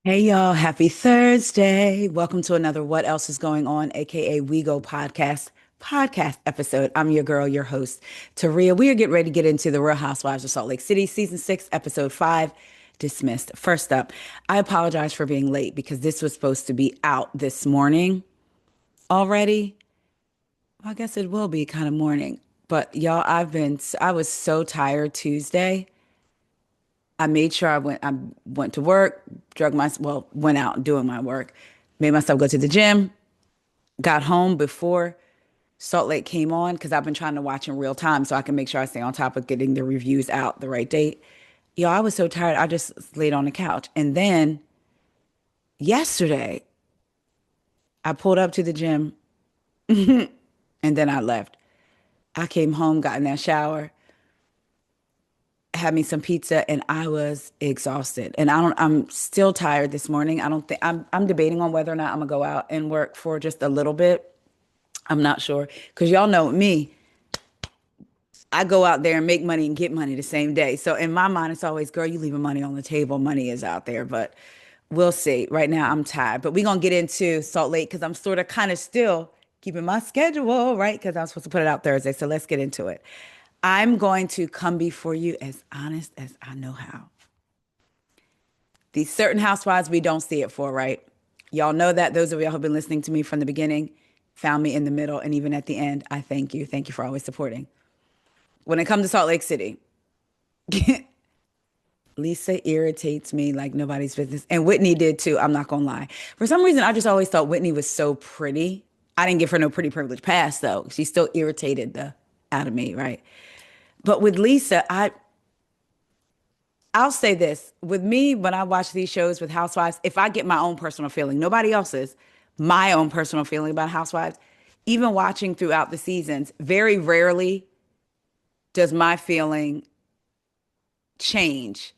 Hey y'all, happy Thursday. Welcome to another What Else is Going On, aka We Go podcast episode. I'm your girl, your host, Taria. We are getting ready to get into the Real Housewives of Salt Lake City, season 6, episode 5, dismissed. First up, I apologize for being late because this was supposed to be out this morning already. Well, I guess it will be kind of morning. But y'all, I was so tired Tuesday. I made sure I went to work, went out doing my work, made myself go to the gym, got home before Salt Lake came on because I've been trying to watch in real time so I can make sure I stay on top of getting the reviews out the right date. Yo, I was so tired. I just laid on the couch. And then yesterday, I pulled up to the gym and then I left. I came home, got in that shower, had me some pizza, and I was exhausted. And I'm still tired this morning. I don't think I'm debating on whether or not I'm gonna go out and work for just a little bit. I'm not sure. Cause y'all know me, I go out there and make money and get money the same day. So in my mind, it's always, girl, you leaving money on the table. Money is out there, but we'll see. Right now, I'm tired. But we're gonna get into Salt Lake because I'm sort of kind of still keeping my schedule, right? Because I'm supposed to put it out Thursday. So let's get into it. I'm going to come before you as honest as I know how. These certain housewives, we don't see it for, right? Y'all know that. Those of y'all who've been listening to me from the beginning found me in the middle. And even at the end, I thank you. Thank you for always supporting. When it comes to Salt Lake City, Lisa irritates me like nobody's business. And Whitney did too. I'm not going to lie. For some reason, I just always thought Whitney was so pretty. I didn't give her no pretty privilege pass, though. She still irritated the out of me, right? But with Lisa, I'll say this with me when I watch these shows with housewives, if I get my own personal feeling, nobody else's, my own personal feeling about housewives, even watching throughout the seasons, very rarely does my feeling change.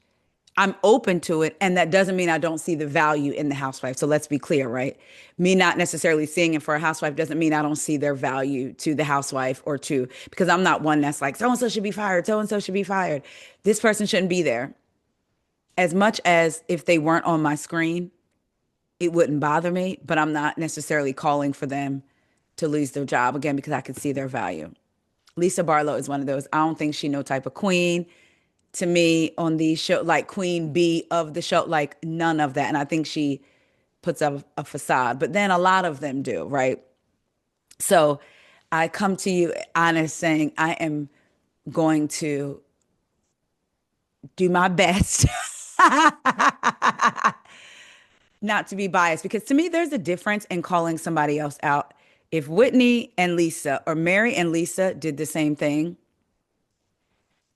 I'm open to it, and that doesn't mean I don't see the value in the housewife. So let's be clear, right? Me not necessarily seeing it for a housewife doesn't mean I don't see their value to the housewife or to, because I'm not one that's like, so and so should be fired, so and so should be fired. This person shouldn't be there. As much as if they weren't on my screen, it wouldn't bother me, but I'm not necessarily calling for them to lose their job again because I could see their value. Lisa Barlow is one of those. I don't think she no type of queen to me on the show, like queen bee of the show, like none of that. And I think she puts up a facade, but then a lot of them do, right? So I come to you honest saying I am going to do my best not to be biased because to me there's a difference in calling somebody else out. If Whitney and Lisa or Mary and Lisa did the same thing,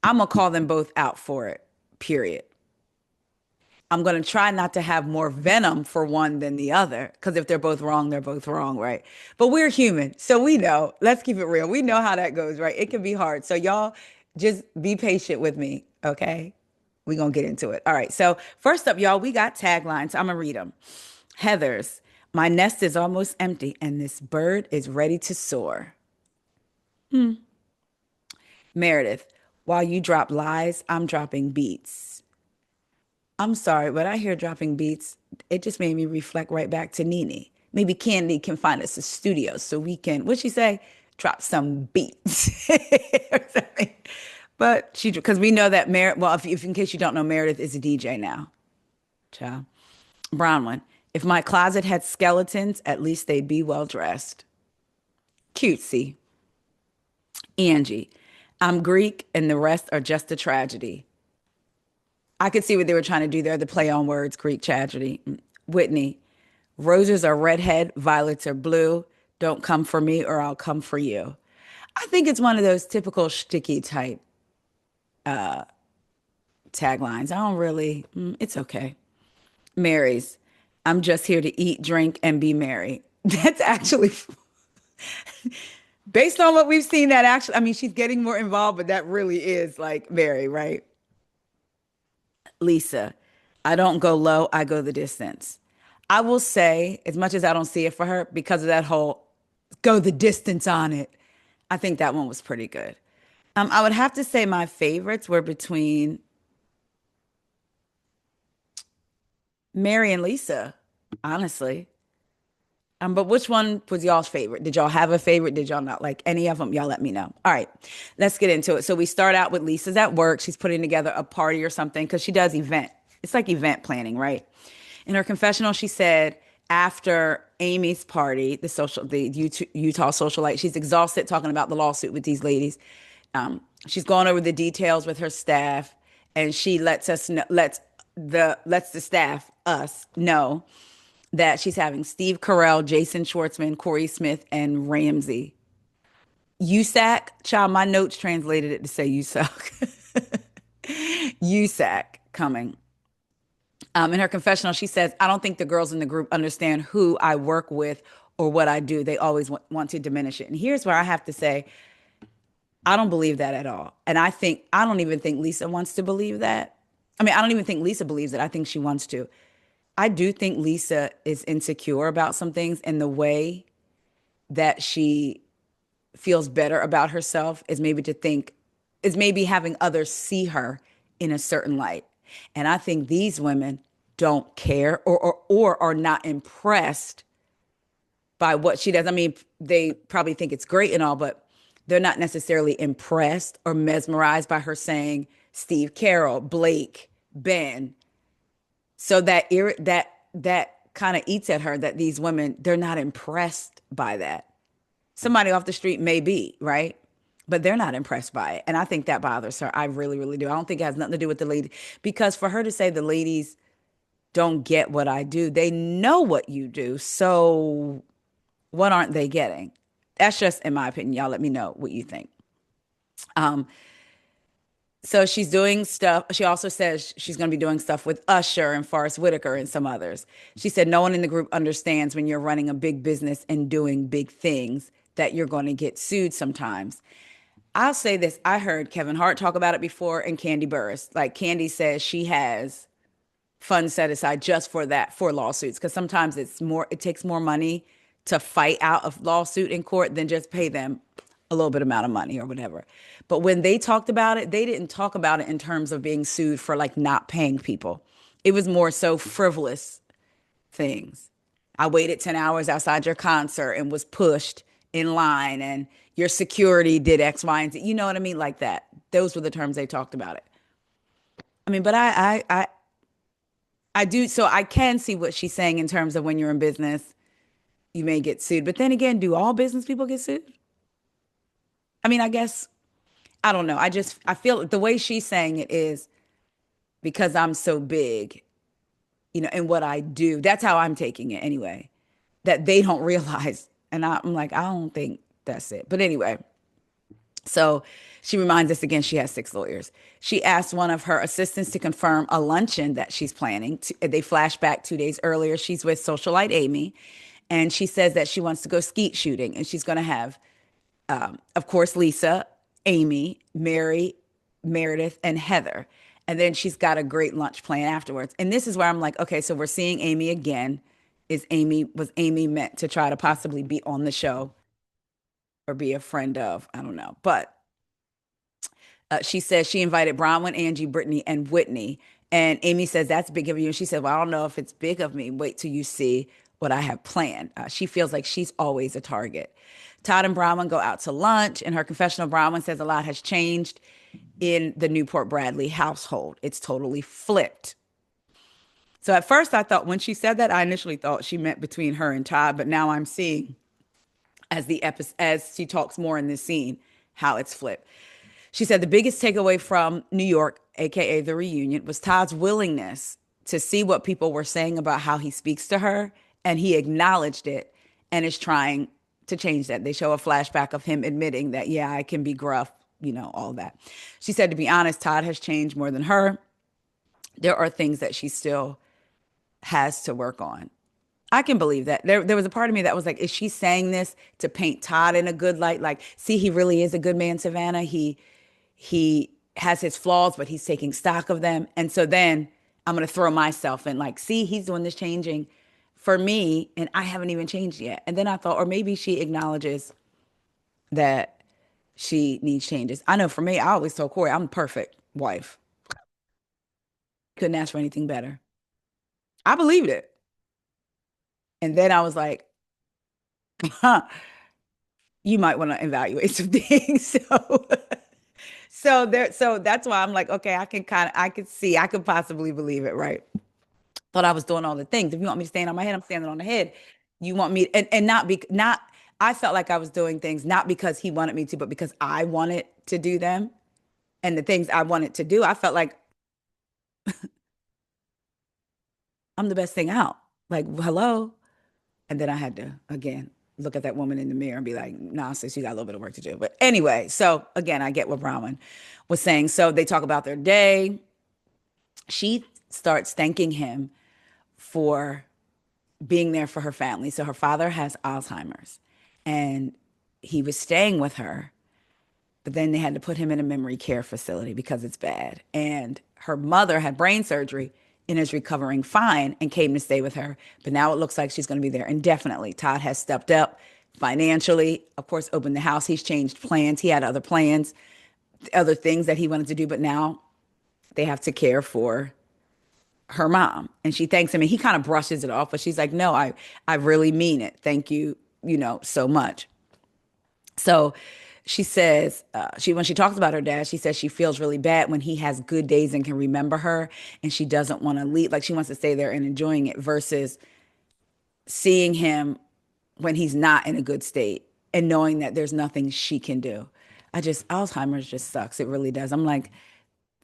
I'm gonna call them both out for it. Period. I'm gonna try not to have more venom for one than the other because if they're both wrong, right? But we're human, so we know. Let's keep it real. We know how that goes, right? It can be hard. So y'all just be patient with me, okay? We're gonna get into it. All right. So first up, y'all, we got taglines. I'm gonna read them. Heather's, my nest is almost empty and this bird is ready to soar. Meredith, while you drop lies, I'm dropping beats. I'm sorry, but I hear dropping beats, it just made me reflect right back to Nene. Maybe Candy can find us a studio so we can, what'd she say? Drop some beats or something. But she, because we know that Meredith, well, if in case you don't know, Meredith is a DJ now. Ciao. Bronwin, if my closet had skeletons, at least they'd be well dressed. Cutesy. Angie, I'm Greek and the rest are just a tragedy. I could see what they were trying to do there, the play on words, Greek tragedy. Whitney, roses are redhead, violets are blue. Don't come for me or I'll come for you. I think it's one of those typical sticky type taglines. I don't really, it's okay. Mary's, I'm just here to eat, drink, and be merry. That's actually, based on what we've seen, that actually, I mean, she's getting more involved, but that really is like Mary, right? Lisa, I don't go low, I go the distance. I will say, as much as I don't see it for her, because of that whole go the distance on it, I think that one was pretty good. I would have to say my favorites were between Mary and Lisa, honestly. But which one was y'all's favorite? Did y'all have a favorite? Did y'all not like any of them? Y'all let me know. All right, let's get into it. So we start out with Lisa's at work. She's putting together a party or something because she does event. It's like event planning, right? In her confessional, she said after Amy's party, the Utah socialite, she's exhausted talking about the lawsuit with these ladies. She's gone over the details with her staff, and she lets the staff us know that she's having Steve Carell, Jason Schwartzman, Corey Smith, and Ramsey. USAC, child, my notes translated it to say USAC. USAC coming. In her confessional, she says, I don't think the girls in the group understand who I work with or what I do. They always want to diminish it. And here's where I have to say, I don't believe that at all. And I don't even think Lisa wants to believe that. I mean, I don't even think Lisa believes it. I think she wants to. I do think Lisa is insecure about some things, and the way that she feels better about herself is maybe having others see her in a certain light. And I think these women don't care or are not impressed by what she does. I mean, they probably think it's great and all, but they're not necessarily impressed or mesmerized by her saying Steve Carroll, Blake, Ben. So that kind of eats at her that these women, they're not impressed by that. Somebody off the street may be, right? But they're not impressed by it. And I think that bothers her. I really, really do. I don't think it has nothing to do with the lady. Because for her to say the ladies don't get what I do, they know what you do. So what aren't they getting? That's just in my opinion. Y'all let me know what you think. Um, so she's doing stuff. She also says she's going to be doing stuff with Usher and Forrest Whitaker and some others. She said no one in the group understands when you're running a big business and doing big things that you're going to get sued sometimes. I'll say this. I heard Kevin Hart talk about it before and Candy Burris. Like Candy says she has funds set aside just for that, for lawsuits, because sometimes it takes more money to fight out a lawsuit in court than just pay them a little bit amount of money or whatever. But when they talked about it, they didn't talk about it in terms of being sued for like not paying people. It was more so frivolous things. I waited 10 hours outside your concert and was pushed in line, and your security did X, Y, and Z. You know what I mean? Like that. Those were the terms they talked about it. I mean, but I do. So I can see what she's saying in terms of when you're in business, you may get sued. But then again, do all business people get sued? I mean, I guess, I don't know. I feel the way she's saying it is because I'm so big, and what I do. That's how I'm taking it anyway, that they don't realize. And I'm like, I don't think that's it. But anyway, so she reminds us again, she has six lawyers. She asked one of her assistants to confirm a luncheon that she's planning. They flash back 2 days earlier. She's with socialite Amy, and she says that she wants to go skeet shooting, and she's going to have, of course, Lisa, Amy, Mary, Meredith, and Heather. And then she's got a great lunch plan afterwards. And this is where I'm like, okay, so we're seeing Amy again. Was Amy meant to try to possibly be on the show or be a friend of? I don't know. But she says she invited Bronwin, Angie, Brittany, and Whitney. And Amy says, that's big of you. And she said, well, I don't know if it's big of me. Wait till you see what I have planned. She feels like she's always a target. Todd and Bronwyn go out to lunch. In her confessional, Bronwyn says a lot has changed in the Newport Bradley household. It's totally flipped. So at first, I thought when she said that, I initially thought she meant between her and Todd. But now I'm seeing as she talks more in this scene how it's flipped. She said the biggest takeaway from New York, aka the reunion, was Todd's willingness to see what people were saying about how he speaks to her, and he acknowledged it and is trying to change that. They show a flashback of him admitting that, yeah, I can be gruff, all that. She said, to be honest, Todd has changed more than her. There are things that she still has to work on. I can believe that. There was a part of me that was like, is she saying this to paint Todd in a good light? Like, see, he really is a good man, Savannah. He has his flaws, but he's taking stock of them. And so then I'm going to throw myself in like, see, he's doing this changing for me and I haven't even changed yet. And then I thought, or maybe she acknowledges that she needs changes. I know for me, I always told Corey, I'm a perfect wife. Couldn't ask for anything better. I believed it. And then I was like, huh, you might want to evaluate some things. So that's why I'm like, okay, I could see, I could possibly believe it, right? Thought I was doing all the things. If you want me to stand on my head, I'm standing on the head. You want me and not I felt like I was doing things not because he wanted me to, but because I wanted to do them and the things I wanted to do. I felt like I'm the best thing out. Like, hello. And then I had to again look at that woman in the mirror and be like, nah, sis, you got a little bit of work to do. But anyway, so again, I get what Bronwyn was saying. So they talk about their day. She starts thanking him for being there for her family. So her father has Alzheimer's and he was staying with her, but then they had to put him in a memory care facility because it's bad. And her mother had brain surgery and is recovering fine and came to stay with her. But now it looks like she's going to be there indefinitely. Todd has stepped up financially, of course, opened the house. He's changed plans. He had other plans, other things that he wanted to do, but now they have to care for her mom. And she thanks him and he kind of brushes it off, but she's like, no, I really mean it. Thank you, so much. So she says, when she talks about her dad, she says she feels really bad when he has good days and can remember her, and she doesn't want to leave. Like she wants to stay there and enjoying it versus seeing him when he's not in a good state and knowing that there's nothing she can do. Alzheimer's just sucks. It really does. I'm like,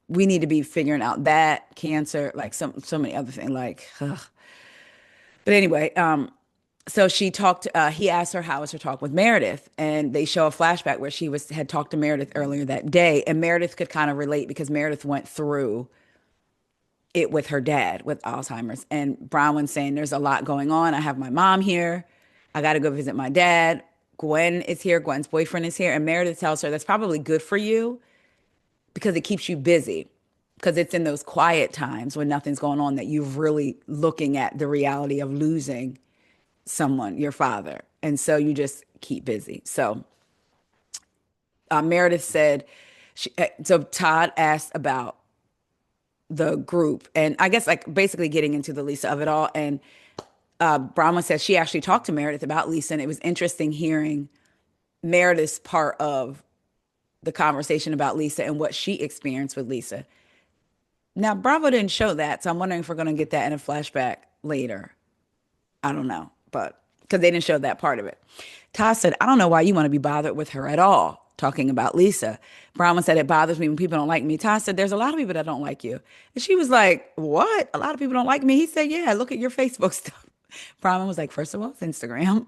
we need to be figuring out that cancer, like so many other things. Like, ugh. But anyway, so he asked her how was her talk with Meredith, and they show a flashback where she was had talked to Meredith earlier that day, and Meredith could kind of relate because Meredith went through it with her dad with Alzheimer's. And Bronwyn saying there's a lot going on. I have my mom here. I got to go visit my dad. Gwen is here. Gwen's boyfriend is here. And Meredith tells her that's probably good for you because it keeps you busy. Because it's in those quiet times when nothing's going on that you're really looking at the reality of losing someone, your father. And so you just keep busy. So Meredith said, so Todd asked about the group and I guess like basically getting into the Lisa of it all. And Brahma says she actually talked to Meredith about Lisa. And it was interesting hearing Meredith's part of the conversation about Lisa and what she experienced with Lisa. Now, Bravo didn't show that. So I'm wondering if we're going to get that in a flashback later. I don't know, but because they didn't show that part of it. Todd said, I don't know why you want to be bothered with her at all, talking about Lisa. Brahma said, it bothers me when people don't like me. Todd said, there's a lot of people that don't like you. And she was like, what? A lot of people don't like me? He said, yeah, look at your Facebook stuff. Brahma was like, first of all, it's Instagram.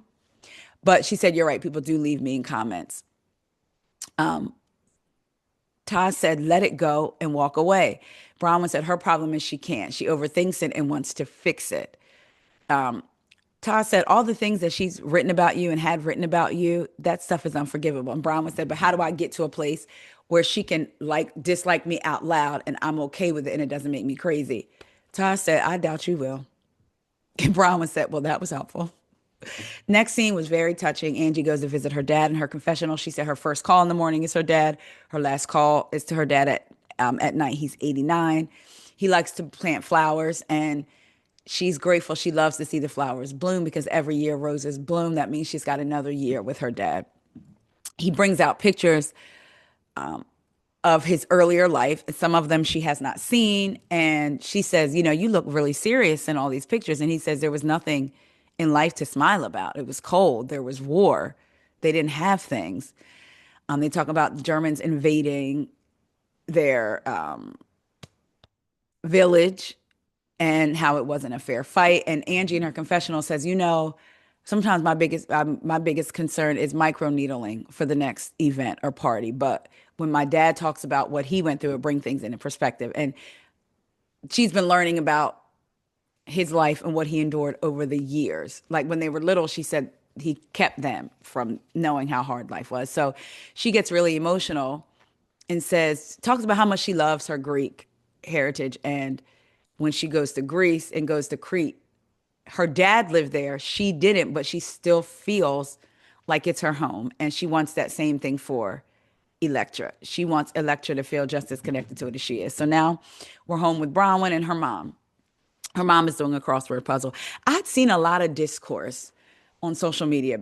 But she said, you're right. People do leave mean comments. Todd said, let it go and walk away. Brahma said, her problem is she can't. She overthinks it and wants to fix it. Todd said, all the things that she's written about you and had written about you, that stuff is unforgivable. And Bronwyn said, but how do I get to a place where she can dislike me out loud and I'm okay with it and it doesn't make me crazy? Todd said, I doubt you will. And Bronwyn said, well, that was helpful. Next scene was very touching. Angie goes to visit her dad in her confessional. She said her first call in the morning is her dad. Her last call is to her dad at night. He's 89. He likes to plant flowers and she's grateful. She loves to see the flowers bloom because every year roses bloom. That means she's got another year with her dad. He brings out pictures of his earlier life. Some of them she has not seen. And she says, you look really serious in all these pictures. And he says there was nothing in life to smile about. It was cold. There was war. They didn't have things. They talk about the Germans invading their village and how it wasn't a fair fight. And Angie in her confessional says, sometimes my biggest concern is microneedling for the next event or party. But when my dad talks about what he went through, it brings things into perspective. And she's been learning about his life and what he endured over the years. Like when they were little, she said he kept them from knowing how hard life was. So she gets really emotional and talks about how much she loves her Greek heritage. And when she goes to Greece and goes to Crete, her dad lived there. She didn't, but she still feels like it's her home. And she wants that same thing for Electra. She wants Electra to feel just as connected to it as she is. So now we're home with Bronwyn and her mom. Her mom is doing a crossword puzzle. I'd seen a lot of discourse on social media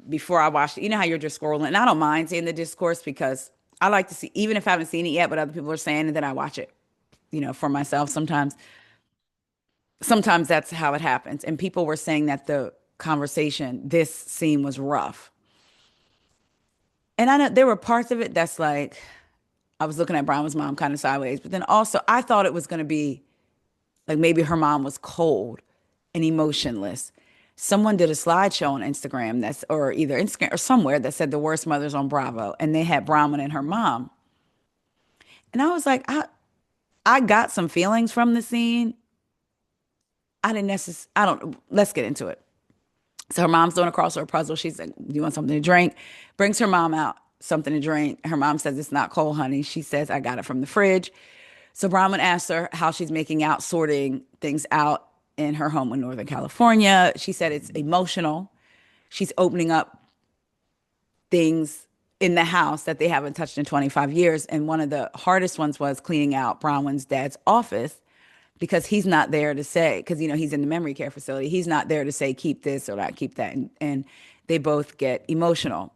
before I watched it. You know how you're just scrolling, and I don't mind seeing the discourse because I like to see, even if I haven't seen it yet, but other people are saying, and then I watch it, for myself. Sometimes that's how it happens. And people were saying that the conversation, this scene was rough, and I know there were parts of it that's like I was looking at Bronwyn's mom kind of sideways, but then also I thought it was going to be like maybe her mom was cold and emotionless. Someone did a slideshow on Instagram or either Instagram or somewhere that said the worst mothers on Bravo, and they had Bronwyn and her mom. And I was like, I got some feelings from the scene. I didn't necessarily, I don't, let's get into it. So her mom's doing a crossword puzzle. She's like, "Do you want something to drink?" Brings her mom out something to drink. Her mom says, "It's not cold, honey." She says, "I got it from the fridge." So Bronwyn asks her how she's making out, sorting things out in her home in Northern California. She said it's emotional. She's opening up things in the house that they haven't touched in 25 years. And one of the hardest ones was cleaning out Bronwyn's dad's office because he's not there to say, because, he's in the memory care facility. He's not there to say, keep this or not, keep that. And they both get emotional.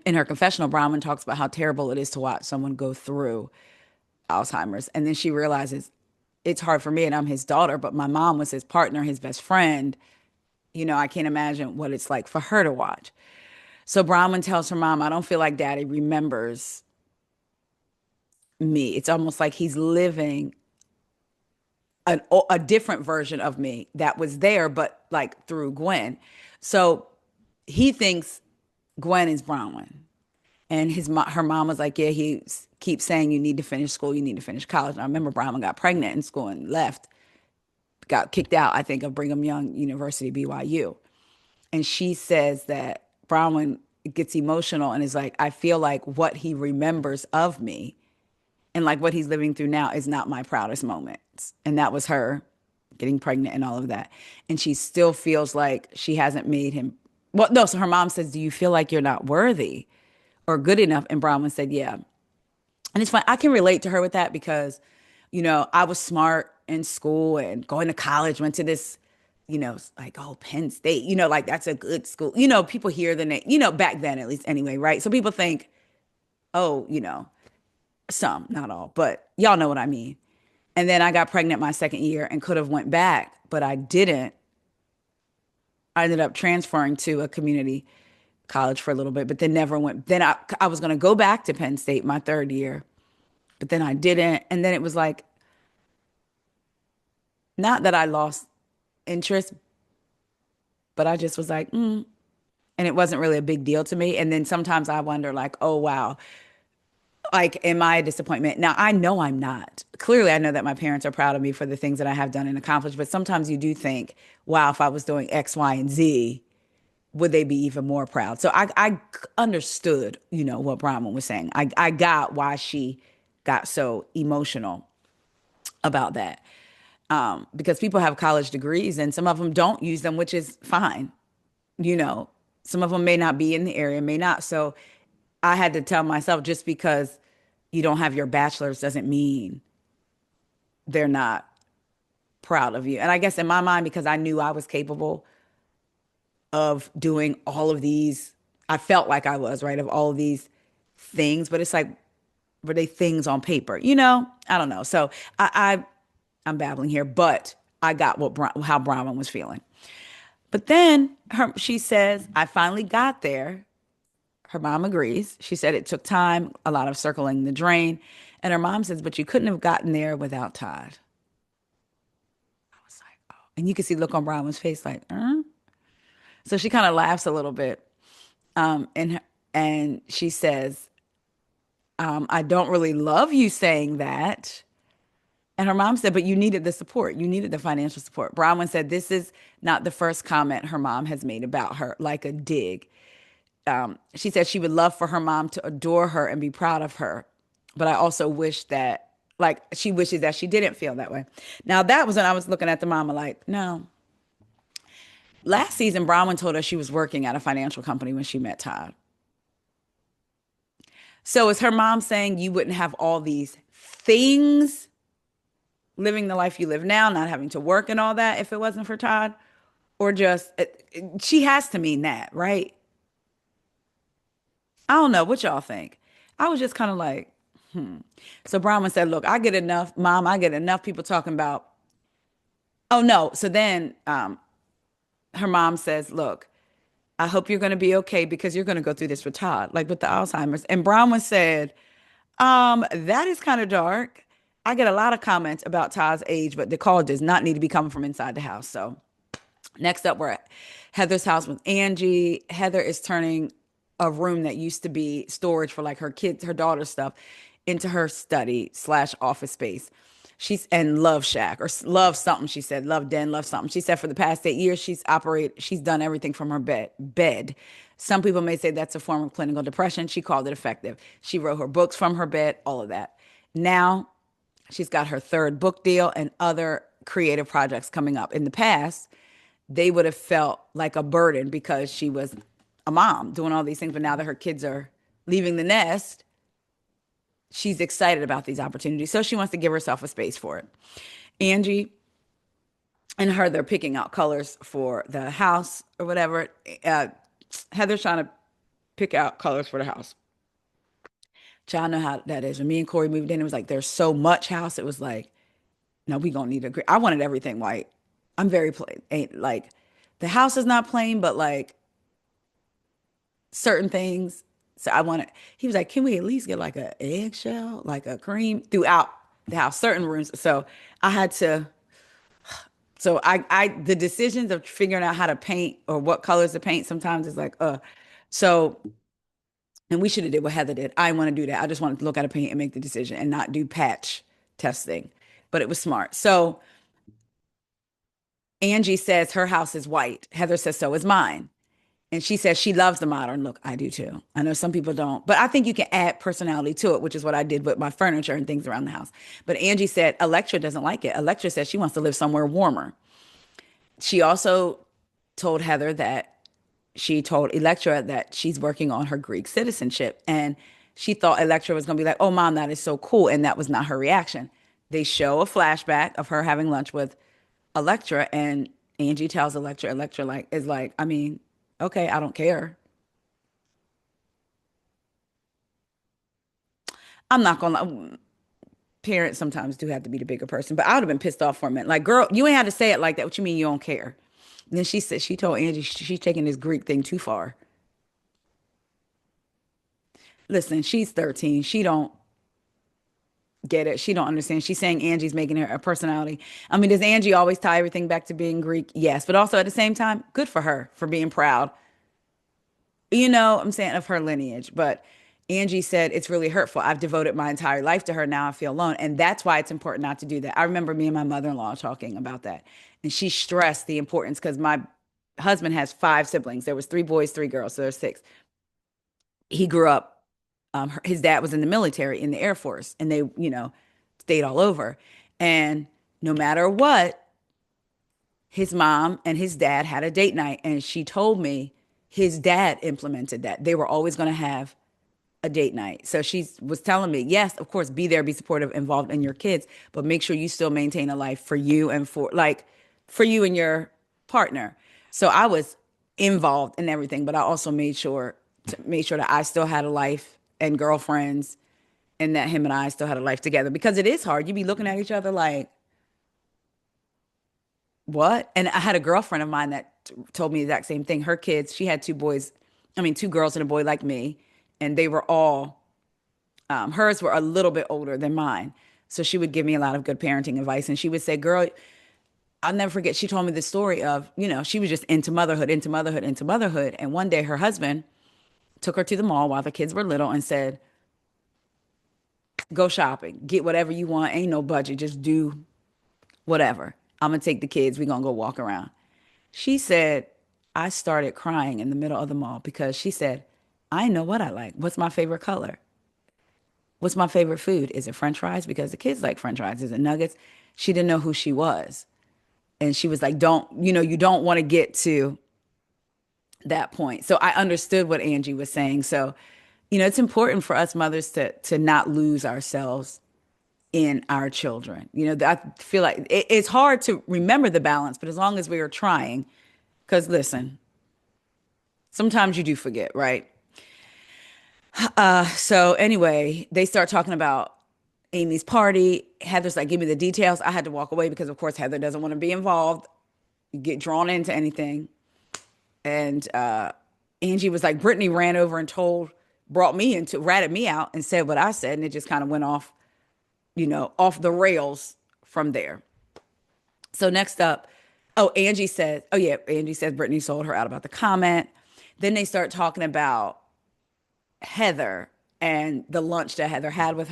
In her confessional, Bronwyn talks about how terrible it is to watch someone go through Alzheimer's. And then she realizes it's hard for me and I'm his daughter, but my mom was his partner, his best friend. I can't imagine what it's like for her to watch. So Bronwyn tells her mom, "I don't feel like daddy remembers me. It's almost like he's living a different version of me that was there, but like through Gwen." So he thinks Gwen is Bronwyn. And her mom was like, "Yeah, he keeps saying you need to finish school, you need to finish college." And I remember Bronwyn got pregnant in school and left, got kicked out, I think, of Brigham Young University, BYU. And she says that Bronwyn gets emotional and is like, "I feel like what he remembers of me and like what he's living through now is not my proudest moments." And that was her getting pregnant and all of that. And she still feels like she hasn't made him. Well, no, so her mom says, "Do you feel like you're not worthy or good enough?" And Bronwyn said, "Yeah." And it's fine. I can relate to her with that because, I was smart in school and going to college, went to this, like, oh, Penn State, like that's a good school. People hear the name, back then at least anyway, right? So people think, oh, some, not all, but y'all know what I mean. And then I got pregnant my second year and could have went back, but I didn't. I ended up transferring to a community college for a little bit, but then never went. Then I was going to go back to Penn State my third year, but then I didn't. And then it was like, not that I lost interest, but I just was like, and it wasn't really a big deal to me. And then sometimes I wonder, like, oh, wow, like, am I a disappointment? Now, I know I'm not. Clearly, I know that my parents are proud of me for the things that I have done and accomplished, but sometimes you do think, wow, if I was doing X, Y, and Z, would they be even more proud? So I understood, what Bronwyn was saying. I got why she got so emotional about that. Because people have college degrees and some of them don't use them, which is fine. You know, some of them may not be in the area, may not. So I had to tell myself just because you don't have your bachelor's doesn't mean they're not proud of you. And I guess in my mind, because I knew I was capable of doing all of these, I felt like I was, right, of all of these things, but it's like, were they things on paper? I don't know. So I'm babbling here, but I got how Bronwyn was feeling. But then she says, "I finally got there." Her mom agrees. She said it took time, a lot of circling the drain. And her mom says, "But you couldn't have gotten there without Todd." I was like, oh. And you can see the look on Bronwyn's face like, So she kind of laughs a little bit. And she says, "I don't really love you saying that." And her mom said, "But you needed the support. You needed the financial support." Bronwyn said, "This is not the first comment her mom has made about her, like a dig." She said she would love for her mom to adore her and be proud of her. But I also wish that, like, she wishes that she didn't feel that way. Now, that was when I was looking at the mama like, no. Last season, Bronwyn told us she was working at a financial company when she met Todd. So is her mom saying you wouldn't have all these things living the life you live now, not having to work and all that if it wasn't for Todd? Or just, she has to mean that, right? I don't know what y'all think. I was just kind of like, so Bronwyn said, look, I get enough, mom, I get enough people talking about, oh no. So then her mom says, look, I hope you're going to be okay because you're going to go through this with Todd, like with the Alzheimer's. And Bronwyn said, that is kind of dark. I get a lot of comments about Todd's age, but the call does not need to be coming from inside the house. So next up, we're at Heather's house with Angie. Heather is turning a room that used to be storage for like her kids, her daughter's stuff, into her study slash office space. She's and love shack or love something. She said love den, love something. She said for the past 8 years she's done everything from her bed. Some people may say that's a form of clinical depression. She called it effective. She wrote her books from her bed, all of that. Now she's got her third book deal and other creative projects coming up. In the past, they would have felt like a burden because she was a mom doing all these things. But now that her kids are leaving the nest, she's excited about these opportunities. So she wants to give herself a space for it. Angie and her, they're picking out colors for the house or whatever. Uh, Heather's trying to pick out colors for the house. Y'all know how that is. When me and Corey moved in, it was like there's so much house. It was like, no, we gonna need a. I wanted everything white. I'm very plain. Ain't like the house is not plain, but like certain things. So I wanted. He was like, "Can we at least get like a eggshell, like a cream throughout the house, certain rooms?" So I had to. So the decisions of figuring out how to paint or what colors to paint sometimes is like, So, and we should have did what Heather did. I didn't want to do that. I just wanted to look at a paint and make the decision and not do patch testing. But it was smart. So Angie says her house is white. Heather says so is mine. And she says she loves the modern look. I do too. I know some people don't, but I think you can add personality to it, which is what I did with my furniture and things around the house. But Angie said Electra doesn't like it. Electra says she wants to live somewhere warmer. She also told Heather that she told Electra that she's working on her Greek citizenship. And she thought Electra was going to be like, oh, mom, that is so cool. And that was not her reaction. They show a flashback of her having lunch with Electra, and Angie tells Electra like is like, I mean, okay, I don't care. I'm not gonna lie. Parents sometimes do have to be the bigger person, but I would have been pissed off for a minute. Like, girl, you ain't had to say it like that. What you mean you don't care? And then she said she told Angie she's taking this Greek thing too far. Listen, she's 13. She don't get it. She don't understand. She's saying Angie's making her a personality. I mean, does Angie always tie everything back to being Greek? Yes, but also at the same time, good for her for being proud. I'm saying of her lineage. But Angie said it's really hurtful. I've devoted my entire life to her. Now I feel alone. And that's why it's important not to do that. I remember me and my mother-in-law talking about that. And she stressed the importance because my husband has five siblings. There was three boys, three girls, so there's six. He grew up, his dad was in the military, in the Air Force, and they, stayed all over. And no matter what, his mom and his dad had a date night. And she told me his dad implemented that. They were always going to have a date night. So she was telling me, yes, of course, be there, be supportive, involved in your kids, but make sure you still maintain a life for you and for you and your partner. So I was involved in everything, but I also made sure that I still had a life and girlfriends and that him and I still had a life together because it is hard. You be looking at each other like, what? And I had a girlfriend of mine that told me the exact same thing. Her kids, she had two boys, I mean, two girls and a boy like me, and they were all hers were a little bit older than mine. So she would give me a lot of good parenting advice. And she would say, girl, I'll never forget. She told me the story of, she was just into motherhood, into motherhood, into motherhood. And one day her husband took her to the mall while the kids were little and said, go shopping, get whatever you want. Ain't no budget. Just do whatever. I'm going to take the kids. We're going to go walk around. She said, I started crying in the middle of the mall because she said, I know what I like. What's my favorite color? What's my favorite food? Is it French fries? Because the kids like French fries. Is it nuggets? She didn't know who she was. And she was like, you don't want to get to that point. So I understood what Angie was saying. So, it's important for us mothers to not lose ourselves in our children. I feel like it's hard to remember the balance, but as long as we are trying, because listen, sometimes you do forget, right? So anyway, they start talking about Amy's party. Heather's like, give me the details. I had to walk away because, of course, Heather doesn't want to be involved, get drawn into anything. And Angie was like, Brittany ran over and brought me into, ratted me out and said what I said. And it just kind of went off, off the rails from there. So next up, Angie says Brittany sold her out about the comment. Then they start talking about Heather and the lunch that Heather had with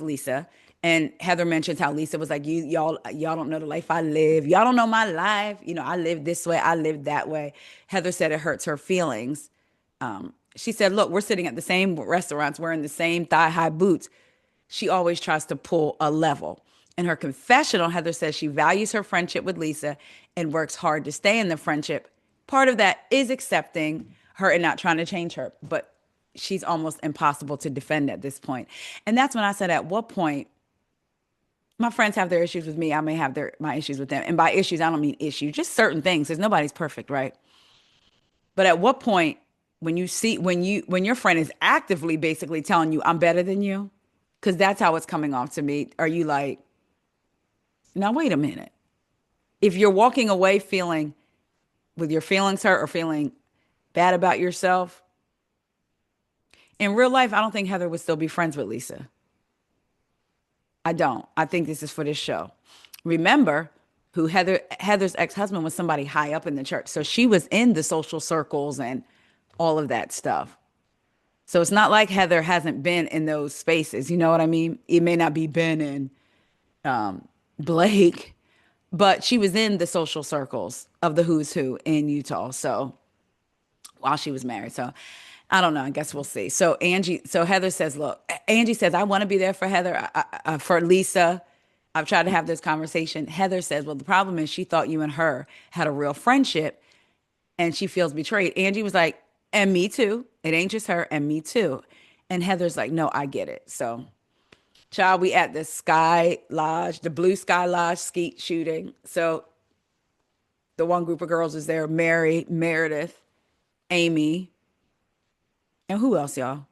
Lisa. And Heather mentions how Lisa was like, y'all don't know the life I live. Y'all don't know my life. I live this way, I live that way. Heather said it hurts her feelings. She said, look, we're sitting at the same restaurants, wearing the same thigh-high boots. She always tries to pull a level. In her confessional, Heather says she values her friendship with Lisa and works hard to stay in the friendship. Part of that is accepting her and not trying to change her, but she's almost impossible to defend at this point. And that's when I said, at what point, my friends have their issues with me, I may have my issues with them. And by issues, I don't mean issues, just certain things, because nobody's perfect, right? But at what point, when your friend is actively basically telling you, I'm better than you, because that's how it's coming off to me, are you like, now wait a minute. If you're walking away feeling with your feelings hurt or feeling bad about yourself, in real life, I don't think Heather would still be friends with Lisa. I don't. I think this is for this show. Remember, Heather's ex-husband was somebody high up in the church. So she was in the social circles and all of that stuff. So it's not like Heather hasn't been in those spaces. You know what I mean? It may not be Ben and Blake, but she was in the social circles of the who's who in Utah. So while she was married. So I don't know. I guess we'll see. So Heather says, look, Angie says, I want to be there for Heather, for Lisa. I've tried to have this conversation. Heather says, well, the problem is she thought you and her had a real friendship and she feels betrayed. Angie was like, and me too. It ain't just her, and me too. And Heather's like, no, I get it. So, child, we at the Sky Lodge, the Blue Sky Lodge skeet shooting. So the one group of girls is there, Mary, Meredith, Amy, and who else, y'all?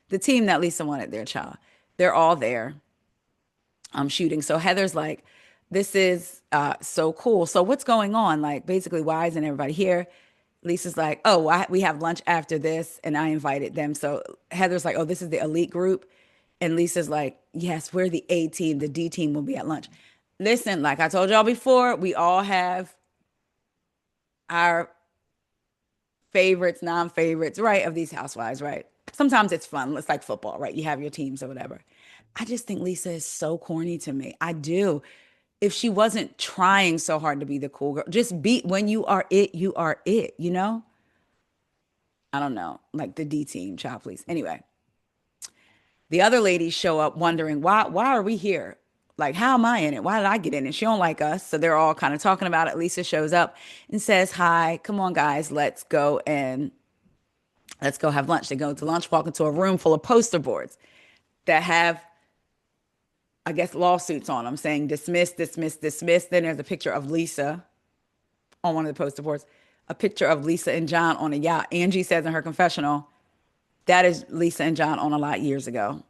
The team that Lisa wanted there, child. They're all there. I'm shooting. So Heather's like, this is so cool. So what's going on? Like, basically, why isn't everybody here? Lisa's like, oh, we have lunch after this, and I invited them. So Heather's like, oh, this is the elite group. And Lisa's like, yes, we're the A team. The D team will be at lunch. Listen, like I told y'all before, we all have our favorites, non-favorites, right, of these housewives, right? Sometimes it's fun. It's like football, right? You have your teams or whatever. I just think Lisa is so corny to me. I do. If she wasn't trying so hard to be the cool girl, just be, when you are it, you are it, you know? I don't know. Like the D team, child, please. Anyway, the other ladies show up wondering, why are we here? Like, how am I in it? Why did I get in it? She don't like us. So they're all kind of talking about it. Lisa shows up and says, hi, come on, guys, let's go have lunch. They go to lunch, walk into a room full of poster boards that have, I guess, lawsuits on them saying dismiss, dismiss, dismiss. Then there's a picture of Lisa on one of the poster boards, a picture of Lisa and John on a yacht. Angie says in her confessional, that is Lisa and John on a yacht years ago.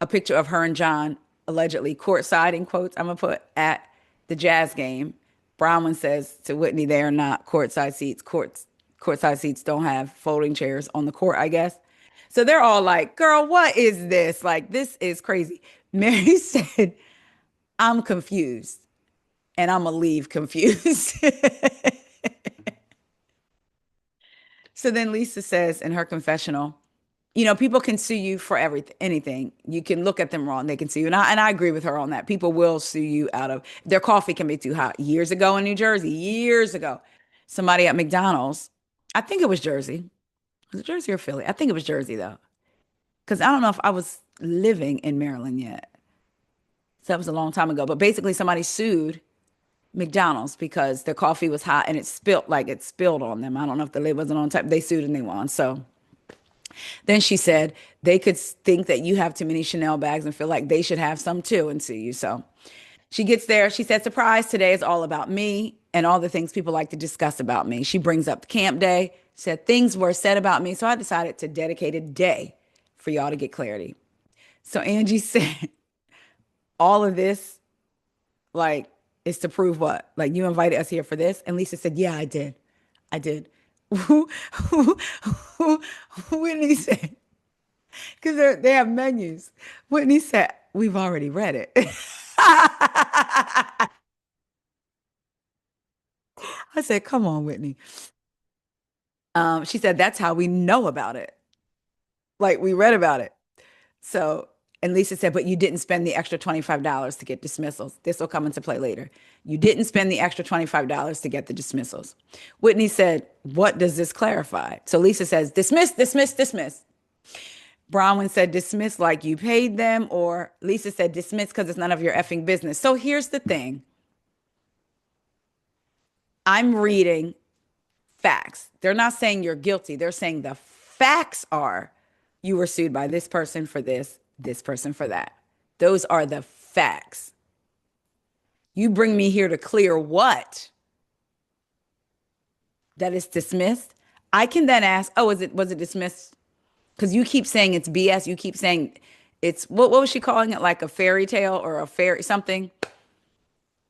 A picture of her and John allegedly courtside, in quotes, I'm going to put, at the Jazz game. Bronwin says to Whitney, they are not courtside seats. Courtside seats don't have folding chairs on the court, I guess. So they're all like, girl, what is this? Like, this is crazy. Mary said, I'm confused and I'm going to leave confused. So then Lisa says in her confessional, people can sue you for anything. You can look at them wrong. They can sue you. And I agree with her on that. People will sue you out of their coffee can be too hot. Years ago in New Jersey, years ago, somebody at McDonald's, I think it was Jersey. Was it Jersey or Philly? I think it was Jersey though. Because I don't know if I was living in Maryland yet. So that was a long time ago. But basically somebody sued McDonald's because their coffee was hot and it spilled on them. I don't know if the lid wasn't on top. They sued and they won. So Then she said they could think that you have too many Chanel bags and feel like they should have some too and sue you. So she gets there. She said, surprise, today is all about me and all the things people like to discuss about me. She brings up the camp day, said things were said about me. So I decided to dedicate a day for y'all to get clarity. So Angie said, all of this, like, is to prove what? Like, you invited us here for this? And Lisa said, yeah, I did. I did. Who, Whitney said, because they have menus. Whitney said, we've already read it. I said, come on, Whitney. She said, that's how we know about it. Like, we read about it. So, and Lisa said, but you didn't spend the extra $25 to get dismissals. This will come into play later. You didn't spend the extra $25 to get the dismissals. Whitney said, what does this clarify? So Lisa says, dismiss, dismiss, dismiss. Bronwin said, dismiss like you paid them, or Lisa said, dismiss because it's none of your effing business. So here's the thing. I'm reading facts. They're not saying you're guilty. They're saying the facts are you were sued by this person for this person for that. Those are the facts. You bring me here to clear what? That is dismissed. I can then ask, oh, was it dismissed? Because you keep saying it's BS. You keep saying it's what was she calling it? Like a fairy tale or a fairy something.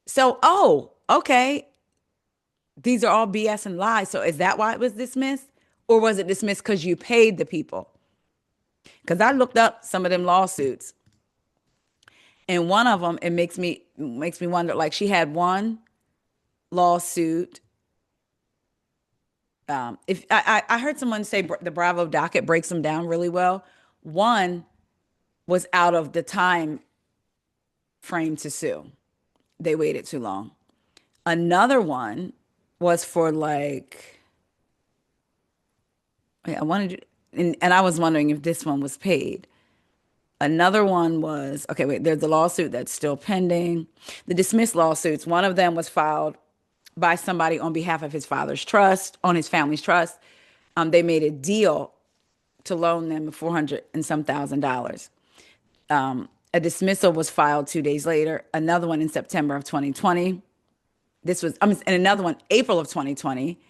So, oh, okay. These are all BS and lies. So is that why it was dismissed? Or was it dismissed because you paid the people? Because I looked up some of them lawsuits. And one of them, it makes me wonder, like she had one lawsuit. If I heard someone say the Bravo docket breaks them down really well. One was out of the time frame to sue. They waited too long. Another one was for like, I wanted, and I was wondering if this one was paid. Another one was, okay, wait, there's a lawsuit that's still pending. The dismissed lawsuits, one of them was filed by somebody on behalf of his father's trust, on his family's trust. They made a deal to loan them 400 and some $1,000. A dismissal was filed 2 days later. Another one in September of 2020. And another one, April of 2020.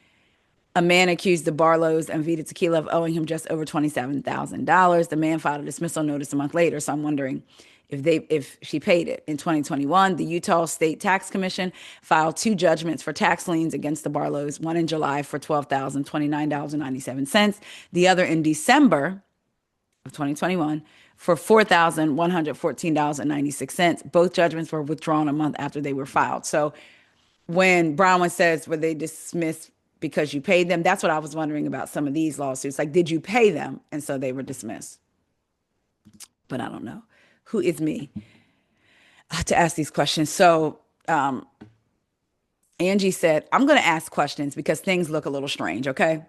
A man accused the Barlows and Vita Tequila of owing him just over $27,000. The man filed a dismissal notice a month later. So I'm wondering if she paid it. In 2021, the Utah State Tax Commission filed two judgments for tax liens against the Barlows, one in July for $12,029.97, the other in December of 2021 for $4,114.96. Both judgments were withdrawn a month after they were filed. So when Bronwin says, were they dismissed because you paid them? That's what I was wondering about some of these lawsuits. Like, did you pay them? And so they were dismissed. But I don't know. Who is me to ask these questions? So Angie said, I'm going to ask questions because things look a little strange, okay?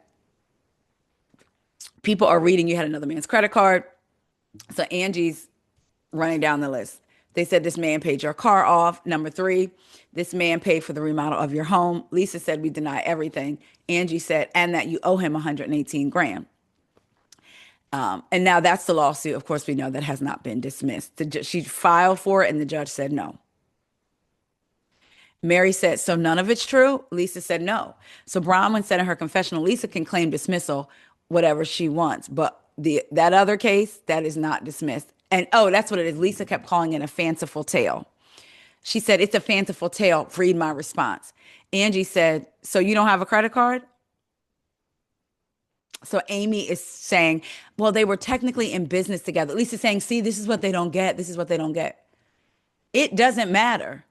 People are reading you had another man's credit card. So Angie's running down the list. They said this man paid your car off. Number three, this man paid for the remodel of your home. Lisa said we deny everything. Angie said, and that you owe him 118 grand. And now that's the lawsuit. Of course, we know that has not been dismissed. She filed for it and the judge said no. Mary said, so none of it's true? Lisa said no. So Bronwin said in her confessional, Lisa can claim dismissal, whatever she wants. But that other case, that is not dismissed. And oh, that's what it is. Lisa kept calling it a fanciful tale. She said, it's a fanciful tale. Read my response. Angie said, so you don't have a credit card? So Amy is saying, well, they were technically in business together. Lisa's saying, see, this is what they don't get. This is what they don't get. It doesn't matter.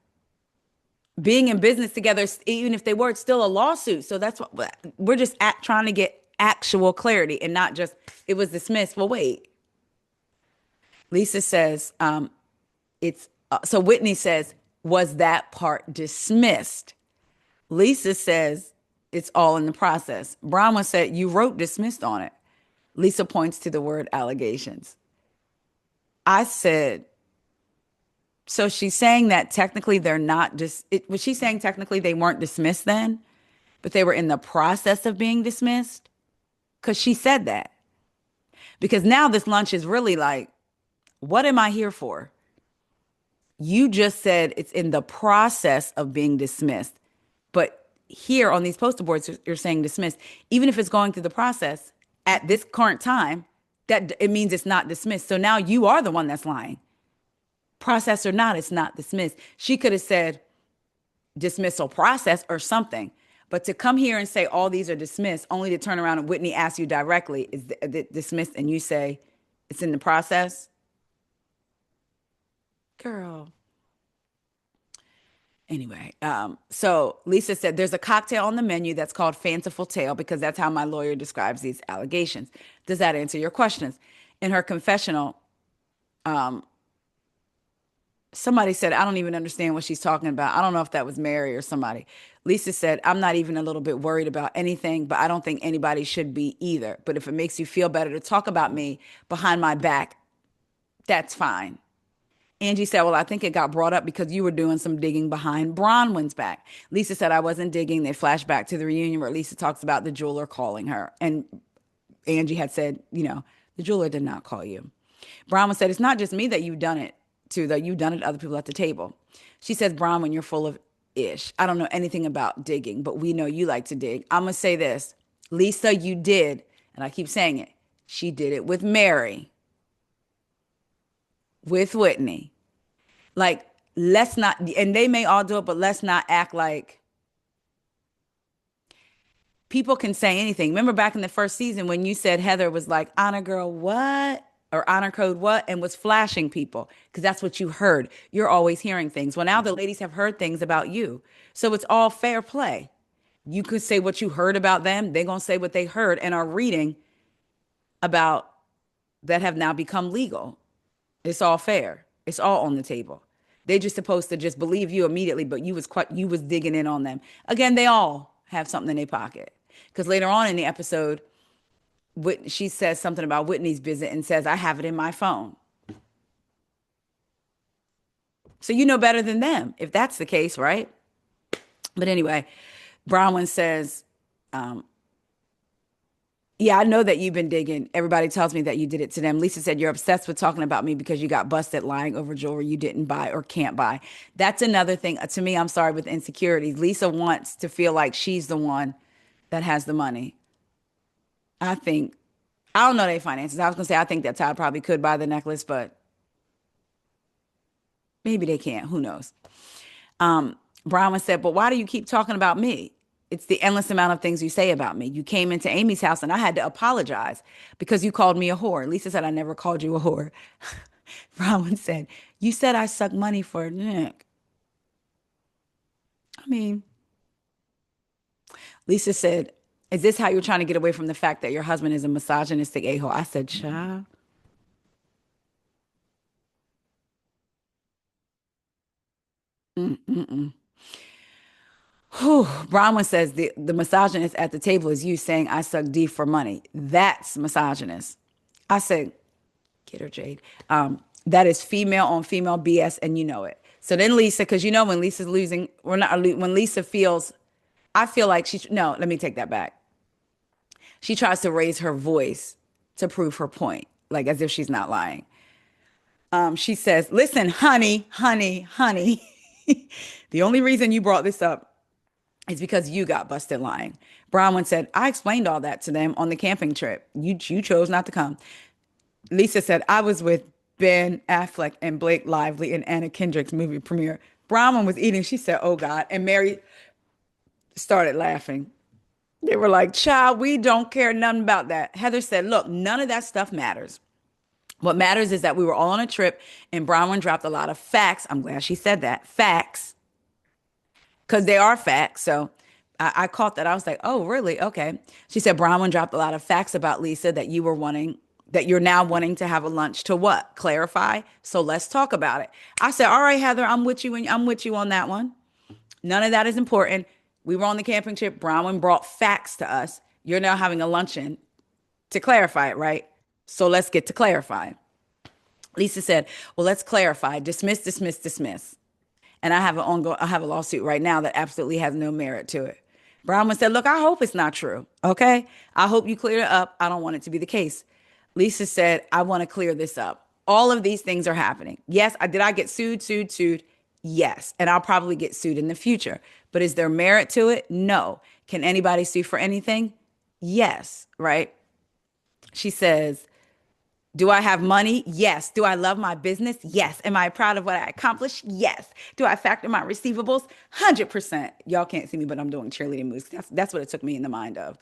Being in business together, even if they were, it's still a lawsuit. So that's what we're just trying to get actual clarity and not just, it was dismissed. Well, wait. Lisa says, so Whitney says, was that part dismissed? Lisa says, it's all in the process. Bronwyn said, you wrote dismissed on it. Lisa points to the word allegations. I said, so she's saying that technically they're not was she saying technically they weren't dismissed then, but they were in the process of being dismissed? Because she said that. Because now this lunch is really like, what am I here for? You just said it's in the process of being dismissed. But here on these poster boards, you're saying dismissed. Even if it's going through the process at this current time, that it means it's not dismissed. So now you are the one that's lying. Process or not, it's not dismissed. She could have said dismissal process or something. But to come here and say all these are dismissed, only to turn around and Whitney asks you directly, is dismissed? And you say it's in the process? Girl. Anyway, so Lisa said there's a cocktail on the menu that's called Fanciful Tale because that's how my lawyer describes these allegations. Does that answer your questions? In her confessional, somebody said, I don't even understand what she's talking about. I don't know if that was Mary or somebody. Lisa said, I'm not even a little bit worried about anything, but I don't think anybody should be either. But if it makes you feel better to talk about me behind my back, that's fine. Angie said, well, I think it got brought up because you were doing some digging behind Bronwin's back. Lisa said, I wasn't digging. They flashed back to the reunion where Lisa talks about the jeweler calling her. And Angie had said, the jeweler did not call you. Bronwyn said, it's not just me that you've done it to, that you've done it to other people at the table. She says, Bronwyn, you're full of ish. I don't know anything about digging, but we know you like to dig. I'm going to say this. Lisa, you did, and I keep saying it, she did it with Mary, with Whitney. Like, let's not, and they may all do it, but let's not act like people can say anything. Remember back in the first season when you said Heather was like, honor girl, what? Or honor code, what? And was flashing people because that's what you heard. You're always hearing things. Well, now the ladies have heard things about you. So it's all fair play. You could say what you heard about them. They're going to say what they heard and are reading about that have now become legal. It's all fair. It's all on the table. They're just supposed to just believe you immediately, but you was digging in on them. Again, they all have something in their pocket. Because later on in the episode, she says something about Whitney's visit and says, I have it in my phone. So you know better than them if that's the case, right? But anyway, Bronwyn says, yeah, I know that you've been digging. Everybody tells me that you did it to them. Lisa said, you're obsessed with talking about me because you got busted lying over jewelry you didn't buy or can't buy. That's another thing. To me, I'm sorry, with insecurities. Lisa wants to feel like she's the one that has the money. I think, I don't know their finances. I was going to say, I think that Todd probably could buy the necklace, but maybe they can't. Who knows? Bronwyn said, but why do you keep talking about me? It's the endless amount of things you say about me. You came into Amy's house and I had to apologize because you called me a whore. Lisa said, I never called you a whore. Bronwyn said, you said I suck money for Nick. I mean, Lisa said, is this how you're trying to get away from the fact that your husband is a misogynistic a-hole? I said, child. Mm-mm-mm. Whew. Bronwyn says the misogynist at the table is you saying I suck D for money. That's misogynist. I said, get her, Jade. That is female on female BS, and you know it. So then Lisa, because you know when Lisa's losing, we're not when Lisa feels, I feel like no, let me take that back. She tries to raise her voice to prove her point, like as if she's not lying. She says, listen, honey, honey, honey. The only reason you brought this up is because you got busted lying. Bronwyn said, I explained all that to them on the camping trip. You chose not to come. Lisa said, I was with Ben Affleck and Blake Lively in Anna Kendrick's movie premiere. Bronwyn was eating. She said, oh God. And Mary started laughing. They were like, child, we don't care nothing about that. Heather said, look, none of that stuff matters. What matters is that we were all on a trip and Bronwyn dropped a lot of facts. I'm glad she said that. Facts. Because they are facts. So I caught that. I was like, oh, really? Okay. She said Bronwyn dropped a lot of facts about Lisa that you're now wanting to have a lunch to what? Clarify. So let's talk about it. I said, all right, Heather, I'm with you and I'm with you on that one. None of that is important. We were on the camping trip. Bronwyn brought facts to us. You're now having a luncheon to clarify it, right? So let's get to clarifying. Lisa said, well, let's clarify. Dismiss, dismiss, dismiss. And I have a lawsuit right now that absolutely has no merit to it. Bronwyn said, look, I hope it's not true. Okay. I hope you clear it up. I don't want it to be the case. Lisa said, I want to clear this up. All of these things are happening. Yes, did I get sued? Yes. And I'll probably get sued in the future. But is there merit to it? No. Can anybody sue for anything? Yes. Right? She says, do I have money? Yes. Do I love my business? Yes. Am I proud of what I accomplished? Yes. Do I factor my receivables? 100%. Y'all can't see me, but I'm doing cheerleading moves. That's what it took me in the mind of.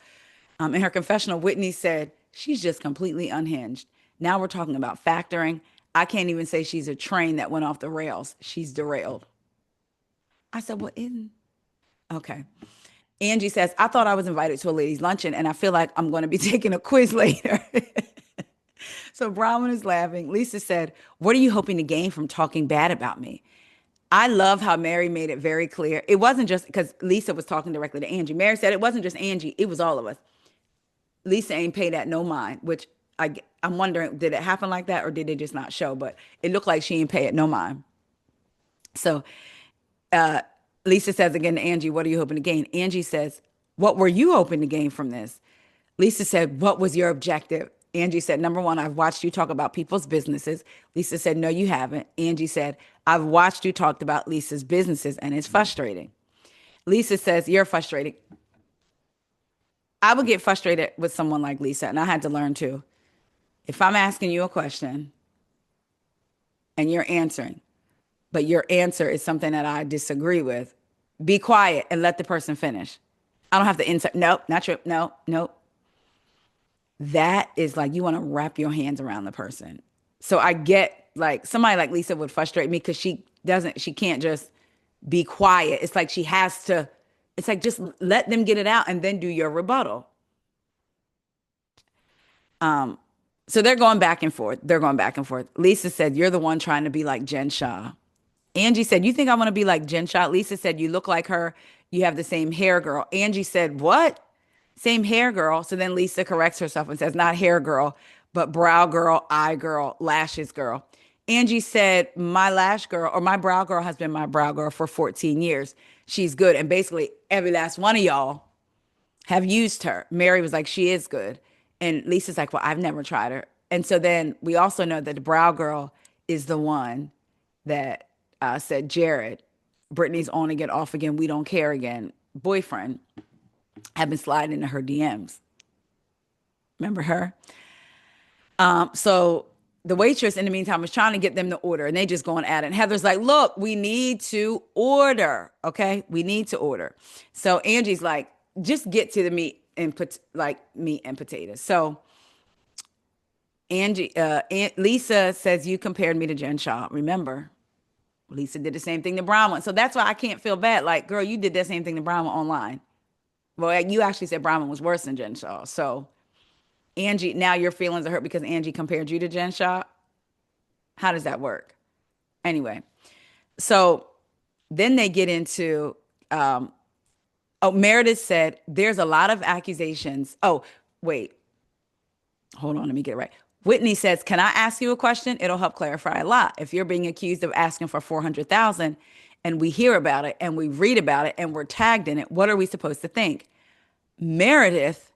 In her confessional, Whitney said she's just completely unhinged. Now we're talking about factoring. I can't even say she's a train that went off the rails. She's derailed. I said, well, isn't okay. Angie says, I thought I was invited to a ladies' luncheon and I feel like I'm going to be taking a quiz later. So Bronwin is laughing. Lisa said, what are you hoping to gain from talking bad about me? I love how Mary made it very clear. It wasn't just because Lisa was talking directly to Angie. Mary said it wasn't just Angie, it was all of us. Lisa ain't paid that no mind, which I'm wondering, did it happen like that or did they just not show? But it looked like she ain't pay it no mind. So Lisa says again to Angie, what are you hoping to gain? Angie says, what were you hoping to gain from this? Lisa said, what was your objective? Angie said, number one, I've watched you talk about people's businesses. Lisa said, no, you haven't. Angie said, I've watched you talk about Lisa's businesses and it's frustrating. Lisa says, you're frustrating. I would get frustrated with someone like Lisa, and I had to learn too. If I'm asking you a question and you're answering, but your answer is something that I disagree with, be quiet and let the person finish. I don't have to insert. Nope, not true. No, nope. That is like you want to wrap your hands around the person. So I get like somebody like Lisa would frustrate me because she can't just be quiet. It's like she has to, it's like just let them get it out and then do your rebuttal. So they're going back and forth. They're going back and forth. Lisa said, you're the one trying to be like Jen Shaw. Angie said, you think I want to be like Jen Shaw? Lisa said, you look like her. You have the same hair girl. Angie said, what? Same hair girl. So then Lisa corrects herself and says, not hair girl, but brow girl, eye girl, lashes girl. Angie said, my lash girl or my brow girl has been my brow girl for 14 years. She's good. And basically, every last one of y'all have used her. Mary was like, she is good. And Lisa's like, well, I've never tried her. And so then we also know that the brow girl is the one that said, Jared, Brittany's on again, off again, we don't care again. Boyfriend had been sliding into her DMs. Remember her? So the waitress in the meantime was trying to get them to order and they just going at it. And Heather's like, look, we need to order. Okay. We need to order. So Angie's like, just get to the meat and put like meat and potatoes. So Lisa says you compared me to Jen Shaw. Remember, Lisa did the same thing to Bronwin. So that's why I can't feel bad. Like, girl, you did that same thing to Bronwin online. Well, you actually said Bronwin was worse than Jen Shaw. So Angie, now your feelings are hurt because Angie compared you to Jen Shaw. How does that work? Anyway, so then they get into, oh, Meredith said there's a lot of accusations. Oh, wait, hold on, let me get it right. Whitney says, can I ask you a question? It'll help clarify a lot. If you're being accused of asking for 400,000 and we hear about it and we read about it and we're tagged in it, what are we supposed to think? Meredith,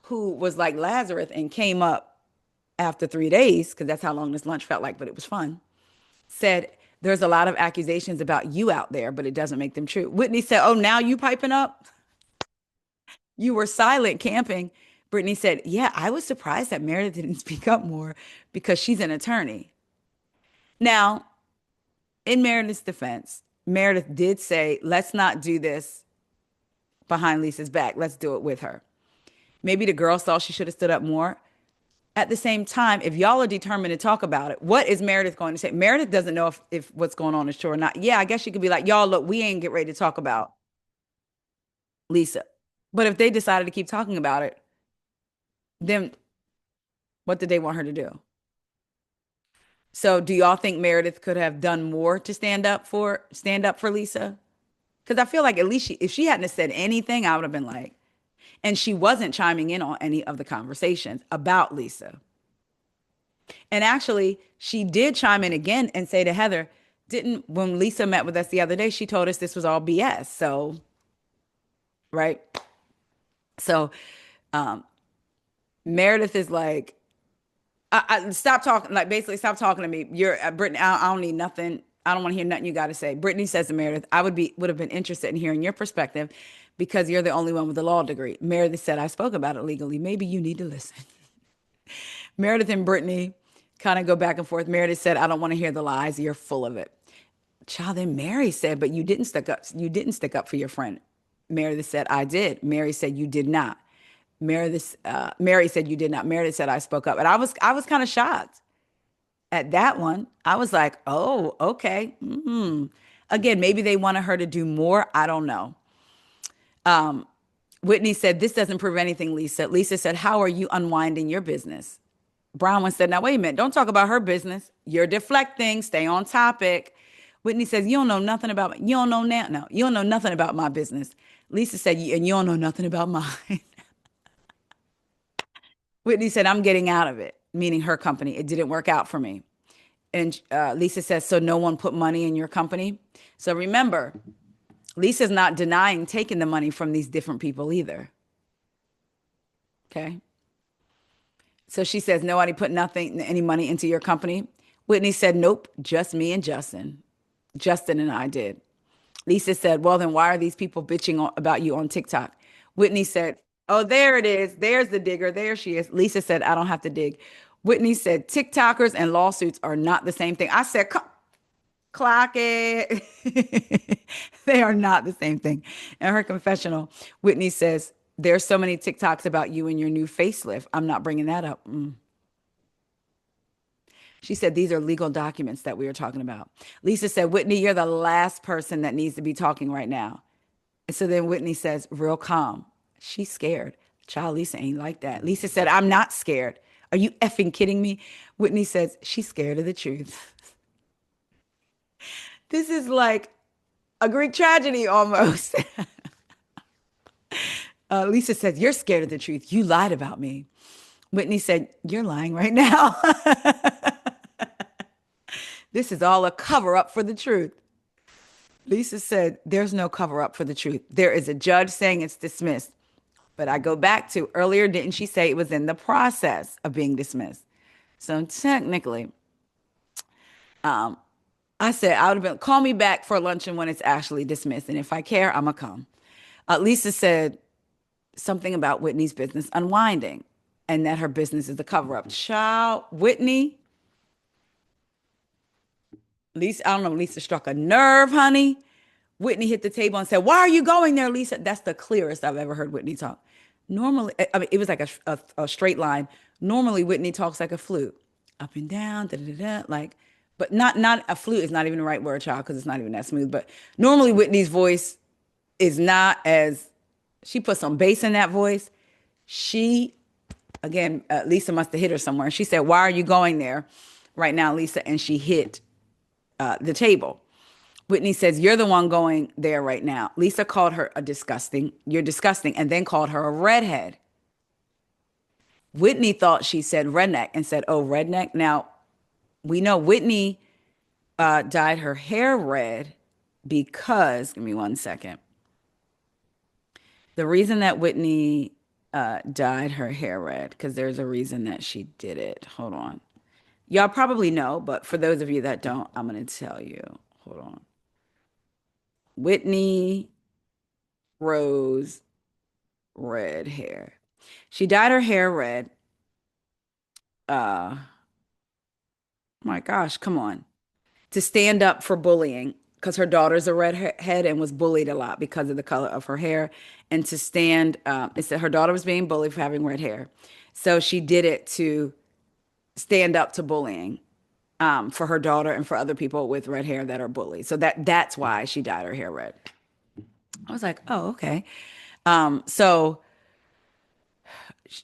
who was like Lazarus and came up after 3 days, because that's how long this lunch felt like, but it was fun, said, there's a lot of accusations about you out there, but it doesn't make them true. Whitney said, oh, now you piping up? You were silent camping. Brittany said, yeah, I was surprised that Meredith didn't speak up more because she's an attorney. Now, in Meredith's defense, Meredith did say, let's not do this behind Lisa's back. Let's do it with her. Maybe the girl thought she should have stood up more. At the same time, if y'all are determined to talk about it, what is Meredith going to say? Meredith doesn't know if what's going on is true or not. Yeah, I guess she could be like, y'all, look, we ain't get ready to talk about Lisa. But if they decided to keep talking about it, then what did they want her to do? So do y'all think Meredith could have done more to stand up for Lisa? Because I feel like at least if she hadn't have said anything, I would have been like, and she wasn't chiming in on any of the conversations about Lisa. And actually, she did chime in again and say to Heather, didn't when Lisa met with us the other day, she told us this was all BS. So, right? So Meredith is like, Stop talking. Like basically, stop talking to me. You're Brittany. I don't need nothing. I don't want to hear nothing you got to say. Brittany says to Meredith, I would have been interested in hearing your perspective because you're the only one with a law degree. Meredith said, I spoke about it legally. Maybe you need to listen. Meredith and Brittany kind of go back and forth. Meredith said, I don't want to hear the lies. You're full of it. Child, then Mary said, but you didn't stick up. You didn't stick up for your friend. Meredith said, I did. Mary said, you did not. Mary said, you did not. Meredith said, I spoke up. And I was kind of shocked at that one. I was like, oh, okay. Again, maybe they wanted her to do more. I don't know. Whitney said, this doesn't prove anything, Lisa. Lisa said, how are you unwinding your business? Bronwin said, now wait a minute. Don't talk about her business. You're deflecting. Stay on topic. Whitney says, you don't know nothing about, you don't know now. No, you don't know nothing about my business. Lisa said, and you don't know nothing about mine. Whitney said, I'm getting out of it, meaning her company. It didn't work out for me. And Lisa says, so no one put money in your company? So remember, Lisa's not denying taking the money from these different people either. Okay. So she says, nobody put nothing, any money into your company. Whitney said, nope, just me and Justin. Justin and I did. Lisa said, well, then why are these people bitching about you on TikTok? Whitney said, oh, there it is. There's the digger. There she is. Lisa said, I don't have to dig. Whitney said, TikTokers and lawsuits are not the same thing. I said, clock it. They are not the same thing. In her confessional, Whitney says, there's so many TikToks about you and your new facelift. I'm not bringing that up. She said, these are legal documents that we are talking about. Lisa said, Whitney, you're the last person that needs to be talking right now. And so then Whitney says, real calm. She's scared. Child, Lisa ain't like that. Lisa said, I'm not scared. Are you effing kidding me? Whitney says, she's scared of the truth. This is like a Greek tragedy almost. Lisa says, you're scared of the truth. You lied about me. Whitney said, you're lying right now. This is all a cover up for the truth. Lisa said, there's no cover up for the truth. There is a judge saying it's dismissed. But I go back to earlier, didn't she say it was in the process of being dismissed? So technically, I said, I would have been, call me back for luncheon when it's actually dismissed. And if I care, I'm going to come. Lisa said something about Whitney's business unwinding and that her business is a cover up. Child, Whitney, Lisa, I don't know, Lisa struck a nerve, honey. Whitney hit the table and said, why are you going there, Lisa? That's the clearest I've ever heard Whitney talk. Normally, I mean, it was like a straight line. Normally, Whitney talks like a flute, up and down, da da da, like, but not a flute is not even the right word, child, because it's not even that smooth. But normally, Whitney's voice is not as, she put some bass in that voice. She, again, Lisa must have hit her somewhere. She said, why are you going there right now, Lisa? And she hit the table. Whitney says, you're the one going there right now. Lisa called her a disgusting, you're disgusting, and then called her a redhead. Whitney thought she said redneck and said, oh, redneck. Now, we know Whitney dyed her hair red because, give me one second. The reason that Whitney dyed her hair red, because there's a reason that she did it. Hold on. Y'all probably know, but for those of you that don't, I'm going to tell you. Hold on. Whitney Rose red hair. She dyed her hair red. My gosh, come on. To stand up for bullying because her daughter's a redhead and was bullied a lot because of the color of her hair. And to stand, it said her daughter was being bullied for having red hair. So she did it to stand up to bullying for her daughter and for other people with red hair that are bullied. So that's why she dyed her hair red. I was like, oh, okay. So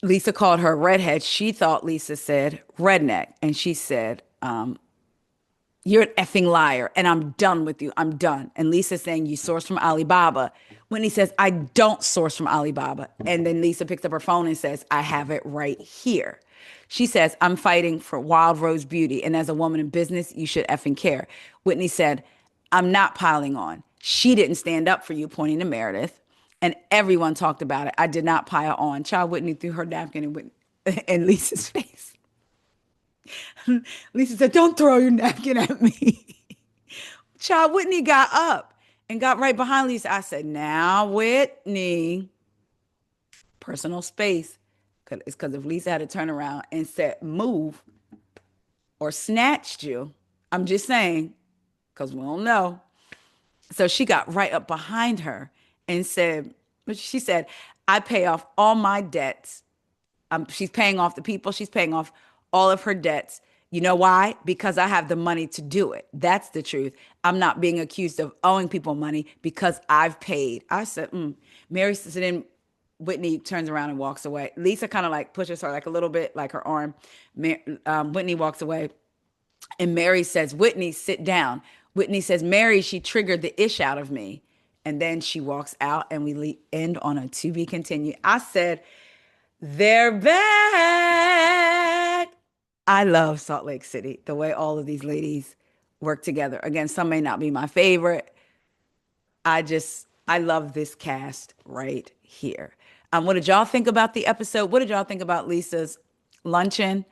Lisa called her redhead. She thought Lisa said redneck. And she said, you're an effing liar and I'm done with you. I'm done. And Lisa's saying you source from Alibaba. When he says, I don't source from Alibaba. And then Lisa picks up her phone and says, I have it right here. She says, I'm fighting for Wild Rose Beauty. And as a woman in business, you should effing care. Whitney said, I'm not piling on. She didn't stand up for you, pointing to Meredith. And everyone talked about it. I did not pile on. Child Whitney threw her napkin in Lisa's face. Lisa said, "Don't throw your napkin at me." Child, Whitney got up and got right behind Lisa. I said, "Now, Whitney, personal space." It's because if Lisa had to turn around and said, "Move," or snatched you, I'm just saying, because we don't know. So she got right up behind her and said, she said, "I pay off all my debts." She's paying off the people. She's paying off all of her debts. You know why? Because I have the money to do it. That's the truth. I'm not being accused of owing people money because I've paid. I said, Mary says, and then Whitney turns around and walks away. Lisa kind of like pushes her like a little bit, like her arm. Whitney walks away. And Mary says, "Whitney, sit down." Whitney says, "Mary, she triggered the ish out of me." And then she walks out and we end on a to be continued. I said, "They're back." I love Salt Lake City, the way all of these ladies work together. Again, some may not be my favorite. I love this cast right here. What did y'all think about the episode? What did y'all think about Lisa's luncheon?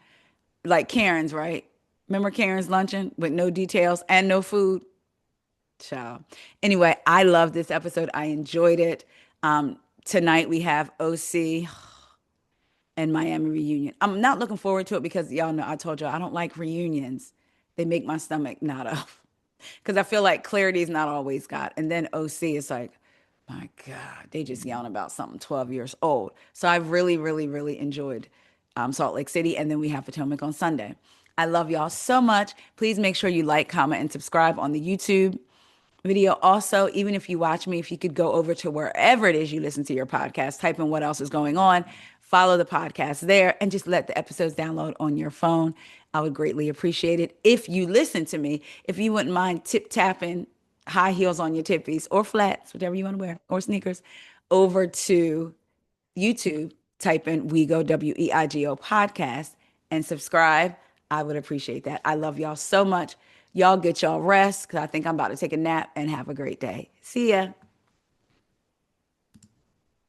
Like Karen's, right? Remember Karen's luncheon with no details and no food? Child. Anyway, I love this episode. I enjoyed it. Tonight we have OC and Miami reunion. I'm not looking forward to it because y'all know I told you I don't like reunions. They make my stomach not up because I feel like clarity is not always got. And then OC is like, my God, they just yelling about something 12 years old. So I really, really, really enjoyed Salt Lake City. And then we have Potomac on Sunday. I love y'all so much. Please make sure you like, comment, and subscribe on the YouTube video. Also, even if you watch me, if you could go over to wherever it is you listen to your podcast, type in what else is going on, follow the podcast there, and just let the episodes download on your phone. I would greatly appreciate it. If you listen to me, if you wouldn't mind tip tapping high heels on your tippies or flats, whatever you want to wear, or sneakers, over to YouTube, type in WeGo, WEIGO podcast, and subscribe. I would appreciate that. I love y'all so much. Y'all get y'all rest because I think I'm about to take a nap and have a great day. See ya.